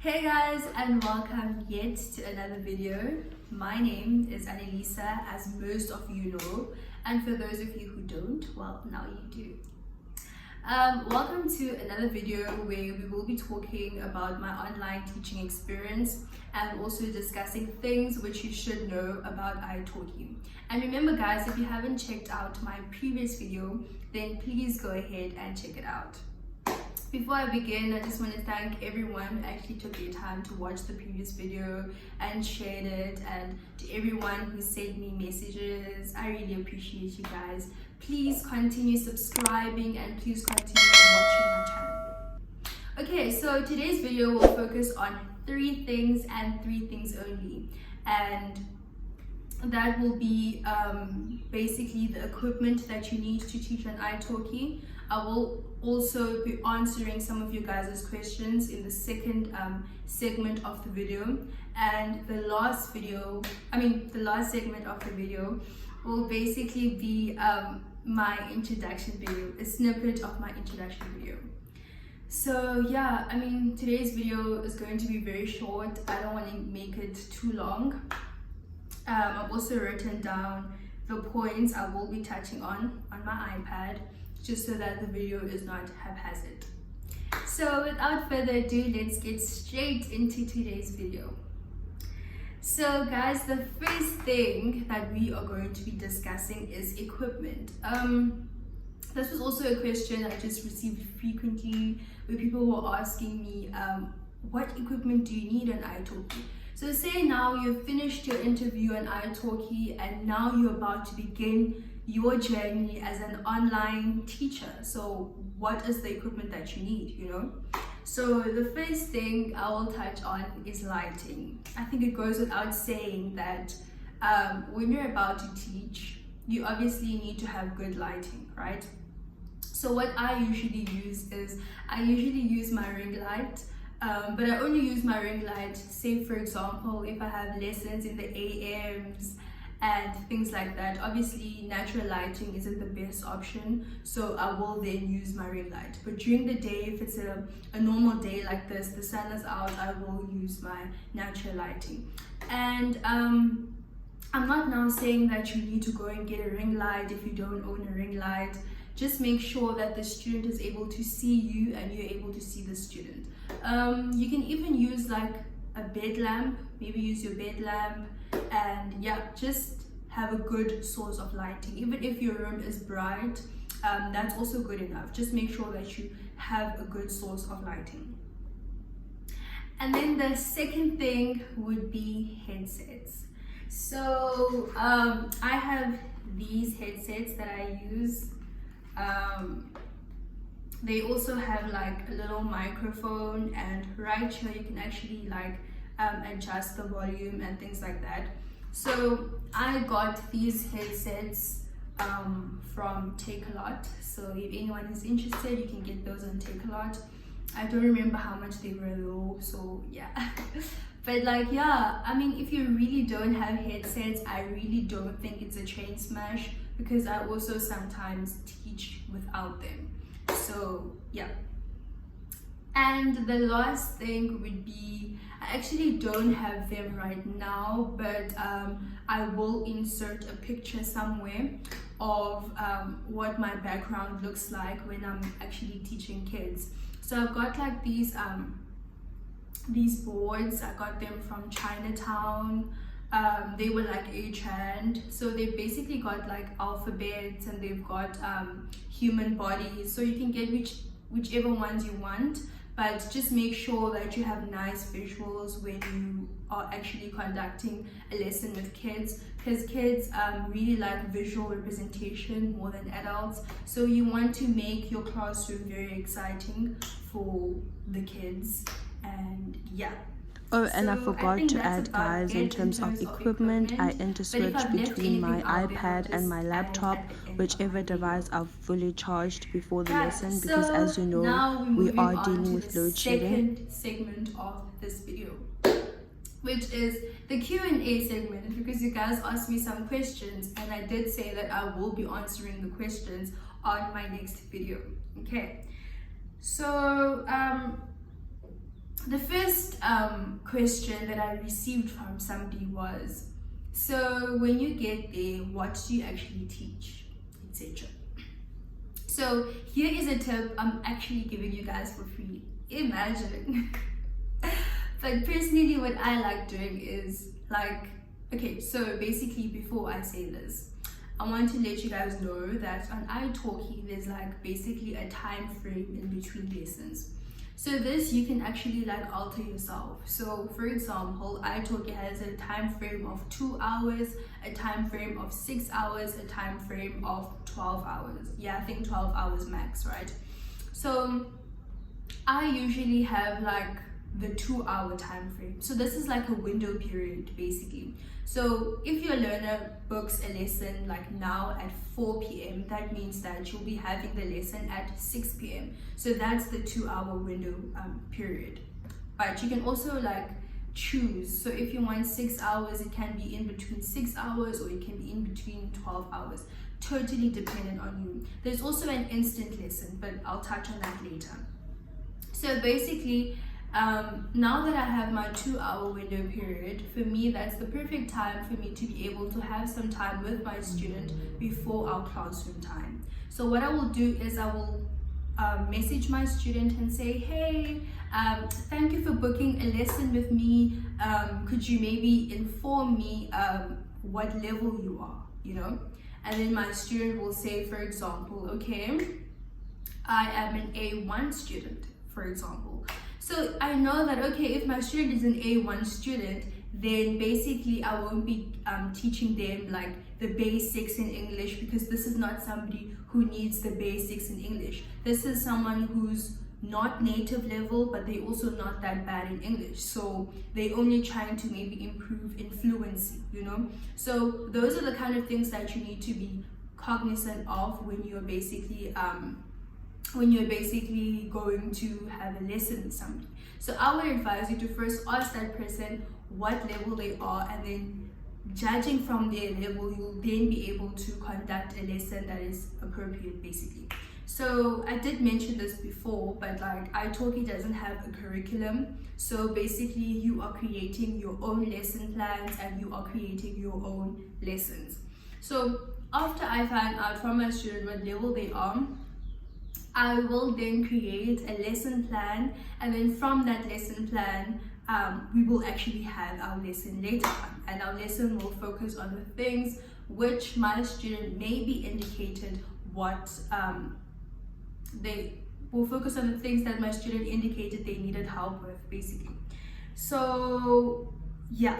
Hey guys, and welcome yet to another video. My name is Annalisa, as most of you know, and for those of you who don't, well, now you do. Welcome to another video where we will be talking about my online teaching experience and also discussing things which you should know about iTalki. And remember guys, if you haven't checked out my previous video, then please go ahead and check it out. Before I begin, I just want to thank everyone who actually took their time to watch the previous video and shared it, and to everyone who sent me messages. I really appreciate you guys. Please continue subscribing and please continue watching my channel. Okay, so today's video will focus on 3 things and 3 things only, and that will be basically the equipment that you need to teach on iTalki. I will also be answering some of you guys' questions in the second segment of the video, and the last segment of the video will basically be my introduction video, a snippet of my introduction video. So yeah, today's video is going to be very short. I don't want to make it too long. I've also written down the points I will be touching on my iPad, just so that the video is not haphazard. So without further ado, let's get straight into today's video. So guys, the first thing that we are going to be discussing is equipment. This was also a question I just received frequently, where people were asking me, what equipment do you need on iTalki? So say now you've finished your interview on iTalki and now you're about to begin your journey as an online teacher. So what is the equipment that you need, So the first thing I will touch on is lighting. I think it goes without saying that when you're about to teach, you obviously need to have good lighting, right? So what I usually use is, my ring light. But I only use my ring light, say for example, if I have lessons in the AMs and things like that. Obviously, natural lighting isn't the best option, so I will then use my ring light. But during the day, if it's a normal day like this, the sun is out, I will use my natural lighting. And I'm not now saying that you need to go and get a ring light if you don't own a ring light. Just make sure that the student is able to see you and you're able to see the student. You can even use like a bed lamp, maybe use your bed lamp, and yeah, just have a good source of lighting. Even if your room is bright, that's also good enough. Just make sure that you have a good source of lighting. And then the second thing would be headsets. So I have these headsets that I use. They also have like a little microphone, and right here you can actually like adjust the volume and things like that. So I got these headsets from Takealot. So if anyone is interested, you can get those on Takealot. I don't remember how much they were though, so yeah. But like, yeah, if you really don't have headsets, I really don't think it's a train smash, because I also sometimes teach without them. So yeah. And the last thing would be, I actually don't have them right now, but I will insert a picture somewhere of what my background looks like when I'm actually teaching kids. So I've got like these boards. I got them from Chinatown. They were like A-Trand, so they've basically got like alphabets, and they've got human bodies, so you can get whichever ones you want, but just make sure that you have nice visuals when you are actually conducting a lesson with kids, because kids really like visual representation more than adults. So you want to make your classroom very exciting for the kids, and yeah. Oh, and I forgot to add, guys, in terms of equipment, I interswitch between my iPad and my laptop, whichever device I've fully charged before the lesson, because as you know, we are dealing with load shedding. Second segment of this video, which is the Q&A segment, because you guys asked me some questions, and I did say that I will be answering the questions on my next video. Okay, so the first question that I received from somebody was, so when you get there, what do you actually teach, etc. So here is a tip I'm actually giving you guys for free. Imagine. But personally, what I like doing is like, okay, so basically before I say this, I want to let you guys know that on iTalki, there's like basically a time frame in between lessons. So this you can actually like alter yourself. So for example, iTalki has a time frame of 2 hours, a time frame of 6 hours, a time frame of 12 hours. Yeah, I think 12 hours max, right? So I usually have like the 2 hour time frame. So this is like a window period basically. So if your learner books a lesson like now at 4 p.m, that means that you'll be having the lesson at 6 p.m. So that's the 2 hour window period. But you can also like choose. So if you want 6 hours, it can be in between 6 hours or it can be in between 12 hours. Totally dependent on you. There's also an instant lesson, but I'll touch on that later. So basically, now that I have my 2 hour window period, for me that's the perfect time for me to be able to have some time with my student before our classroom time. So what I will do is I will message my student and say, hey, thank you for booking a lesson with me. Could you maybe inform me what level you are, you know? And then my student will say, for example, okay, I am an A1 student, for example. So I know that, okay, if my student is an A1 student, then basically I won't be teaching them like the basics in English, because this is not somebody who needs the basics in English. This is someone who's not native level, but they're also not that bad in English. So they're only trying to maybe improve in fluency, you know? So those are the kind of things that you need to be cognizant of when you're basically going to have a lesson with somebody. So I would advise you to first ask that person what level they are, and then judging from their level, you'll then be able to conduct a lesson that is appropriate basically. So I did mention this before, but like iTalki doesn't have a curriculum. So basically you are creating your own lesson plans and you are creating your own lessons. So after I find out from my student what level they are, I will then create a lesson plan, and then from that lesson plan, we will actually have our lesson later on, and our lesson will focus on the things which my student may be indicated what they will focus on the things that my student indicated they needed help with basically. So yeah,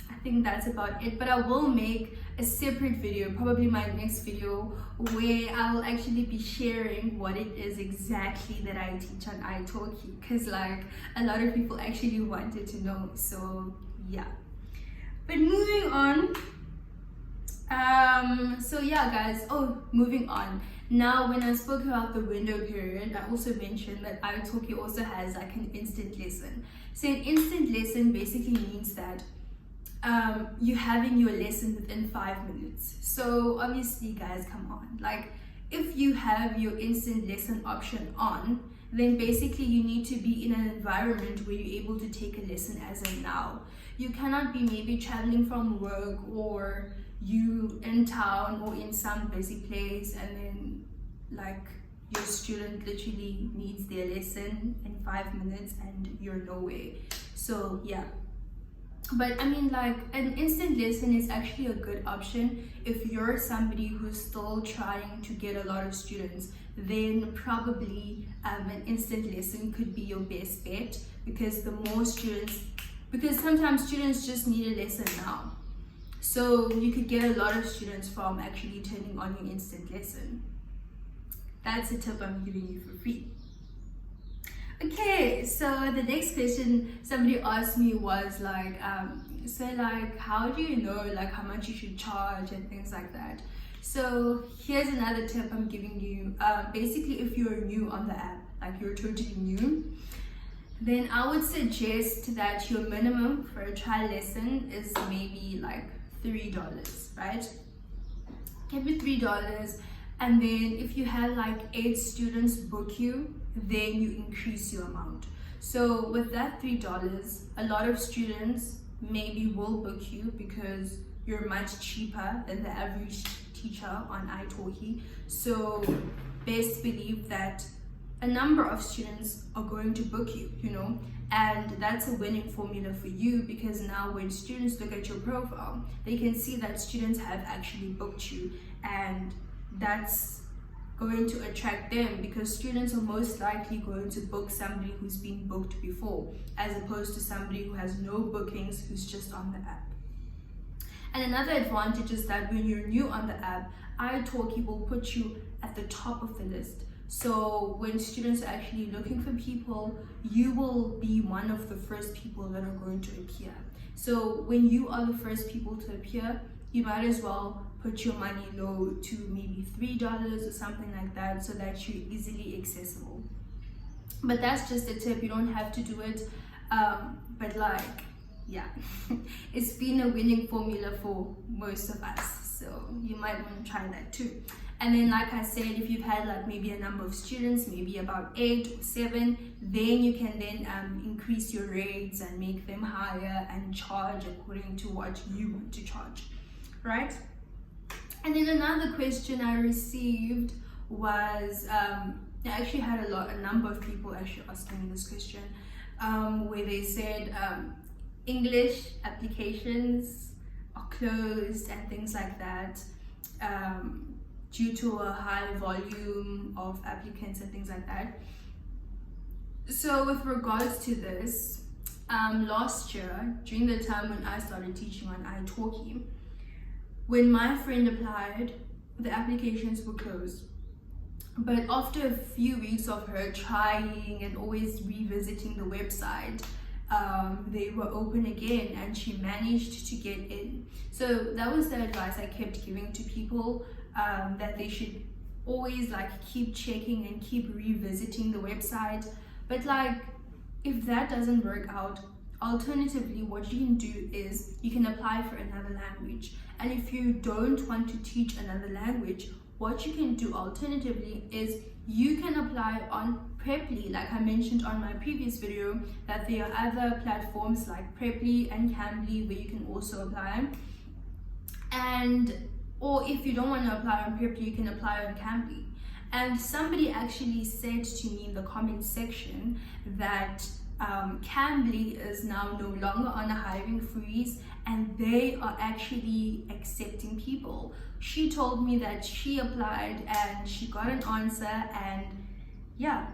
I think that's about it, but I will make a separate video, probably my next video, where I will actually be sharing what it is exactly that I teach on iTalki, because like a lot of people actually wanted to know. So yeah, but moving on, so yeah guys, moving on. Now when I spoke about the window period, I also mentioned that iTalki also has like an instant lesson. So an instant lesson basically means that you're having your lesson within 5 minutes. So obviously guys, come on, like if you have your instant lesson option on, then basically you need to be in an environment where you're able to take a lesson as of now. You cannot be maybe traveling from work, or you in town or in some busy place, and then like your student literally needs their lesson in 5 minutes and you're nowhere. So yeah, but I mean, like an instant lesson is actually a good option if you're somebody who's still trying to get a lot of students. Then probably an instant lesson could be your best bet, because the more students, because sometimes students just need a lesson now. So you could get a lot of students from actually turning on your instant lesson. That's a tip I'm giving you for free. Okay, so the next question somebody asked me was like, so like how do you know like how much you should charge and things like that. So here's another tip I'm giving you. Basically, if you're new on the app, like you're totally new, then I would suggest that your minimum for a trial lesson is maybe like $3, right? Give it $3, and then if you have like 8 students book you, then you increase your amount. So with that $3, a lot of students maybe will book you because you're much cheaper than the average teacher on iTalki. So best believe that a number of students are going to book you, and that's a winning formula for you, because now when students look at your profile, they can see that students have actually booked you, and that's going to attract them, because students are most likely going to book somebody who's been booked before, as opposed to somebody who has no bookings, who's just on the app. And another advantage is that when you're new on the app, iTalki will put you at the top of the list. So when students are actually looking for people, you will be one of the first people that are going to appear. So when you are the first people to appear, you might as well put your money low to maybe $3 or something like that, so that you're easily accessible. But that's just a tip, you don't have to do it. But yeah, it's been a winning formula for most of us, so you might want to try that too. And then, like I said, if you've had like maybe a number of students, maybe about 8 or 7, then you can then increase your rates and make them higher and charge according to what you want to charge, right? And then another question I received was, I actually had a number of people actually asking me this question, where they said English applications are closed and things like that, due to a high volume of applicants and things like that. So with regards to this, last year, during the time when I started teaching on iTalki, when my friend applied, the applications were closed. But after a few weeks of her trying and always revisiting the website, they were open again and she managed to get in. So that was the advice I kept giving to people, that they should always keep checking and keep revisiting the website. But if that doesn't work out, alternatively what you can do is you can apply for another language. And if you don't want to teach another language, what you can do alternatively is you can apply on Preply. Like I mentioned on my previous video, that there are other platforms like Preply and Cambly where you can also apply. Or if you don't want to apply on Preply, you can apply on Cambly. And somebody actually said to me in the comment section that Cambly is now no longer on a hiring freeze and they are actually accepting people. She told me that she applied and she got an answer, and yeah,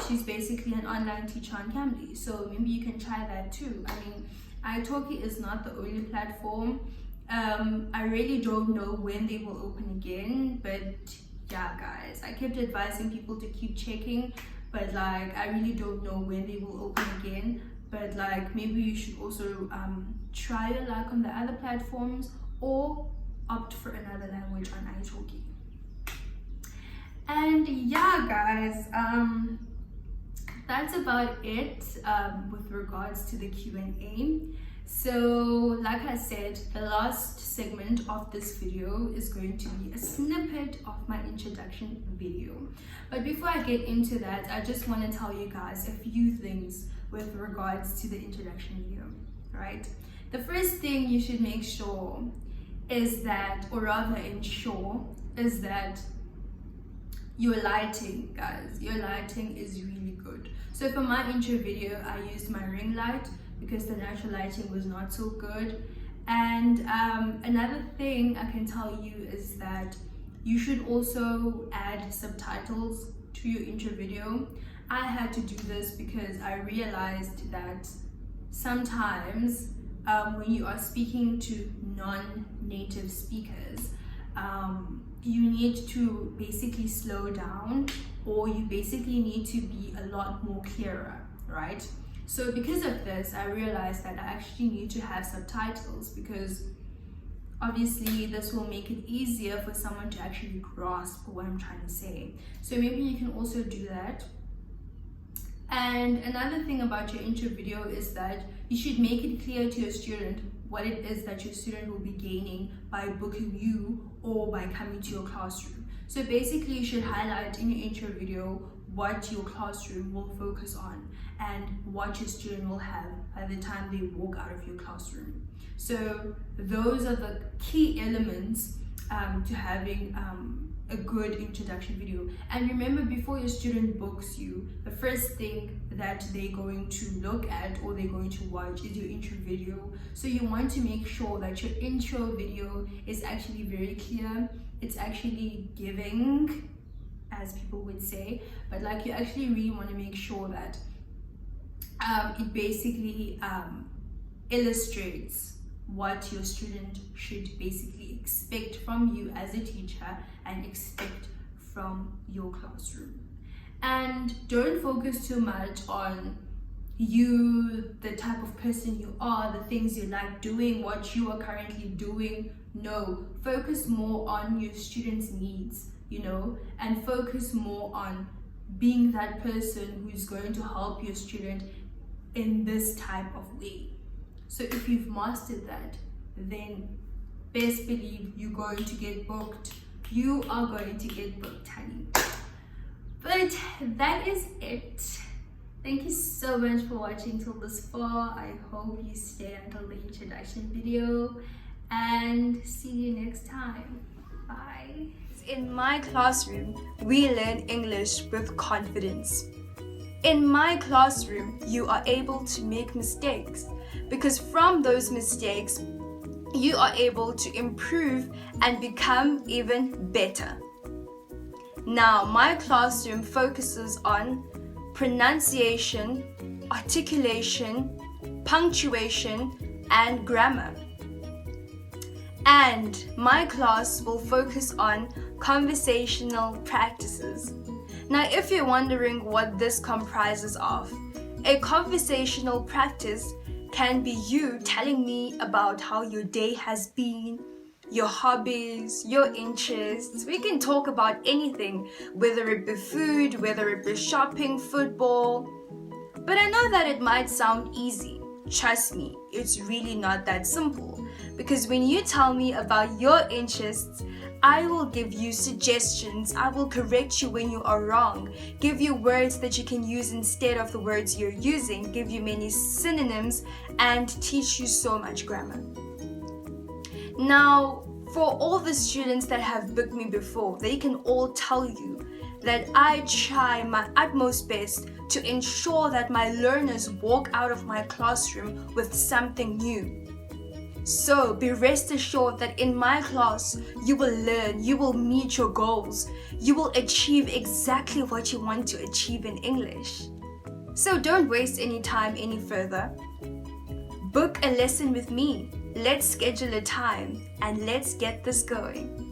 she's basically an online teacher on Cambly. So maybe you can try that too. I mean, iTalki is not the only platform. I really don't know when they will open again, but yeah guys, I kept advising people to keep checking, but I really don't know when they will open again. But maybe you should also try your luck on the other platforms, or opt for another language on iTalki. And yeah guys, that's about it with regards to the Q&A. So like I said, the last segment of this video is going to be a snippet of my introduction video. But before I get into that, I just want to tell you guys a few things with regards to the introduction video, right? The first thing you should make sure is that, or rather ensure, is that your lighting, guys, your lighting is really good. So for my intro video, I used my ring light because the natural lighting was not so good. And another thing I can tell you is that you should also add subtitles to your intro video. I had to do this because I realized that sometimes when you are speaking to non-native speakers, you need to basically slow down, or you basically need to be a lot more clearer, right? So because of this, I realized that I actually need to have subtitles, because obviously this will make it easier for someone to actually grasp what I'm trying to say. So maybe you can also do that. And another thing about your intro video is that you should make it clear to your student what it is that your student will be gaining by booking you or by coming to your classroom. So basically you should highlight in your intro video what your classroom will focus on and what your student will have by the time they walk out of your classroom. So those are the key elements to having a good introduction video. And remember, before your student books you, the first thing that they're going to look at or they're going to watch is your intro video. So you want to make sure that your intro video is actually very clear, it's actually giving, as people would say, but like you actually really want to make sure that it basically illustrates what your student should basically expect from you as a teacher and expect from your classroom. And don't focus too much on you, the type of person you are, the things you like doing, what you are currently doing. No, focus more on your students' needs, you know, and focus more on being that person who's going to help your student in this type of way. So if you've mastered that, then best believe you're going to get booked. You are going to get booked, honey. But that is it. Thank you so much for watching till this far. I hope you stay until the introduction video, and see you next time. Bye. In my classroom, we learn English with confidence. In my classroom, you are able to make mistakes, because from those mistakes, you are able to improve and become even better. Now, my classroom focuses on pronunciation, articulation, punctuation, and grammar. And my class will focus on conversational practices. Now, if you're wondering what this comprises of, a conversational practice can be you telling me about how your day has been, your hobbies, your interests. We can talk about anything, whether it be food, whether it be shopping, football. But I know that it might sound easy. Trust me, it's really not that simple. Because when you tell me about your interests, I will give you suggestions. I will correct you when you are wrong, give you words that you can use instead of the words you're using, give you many synonyms, and teach you so much grammar. Now, for all the students that have booked me before, they can all tell you that I try my utmost best to ensure that my learners walk out of my classroom with something new. So be rest assured that in my class, you will learn, you will meet your goals, you will achieve exactly what you want to achieve in English. So don't waste any time any further. Book a lesson with me. Let's schedule a time and let's get this going.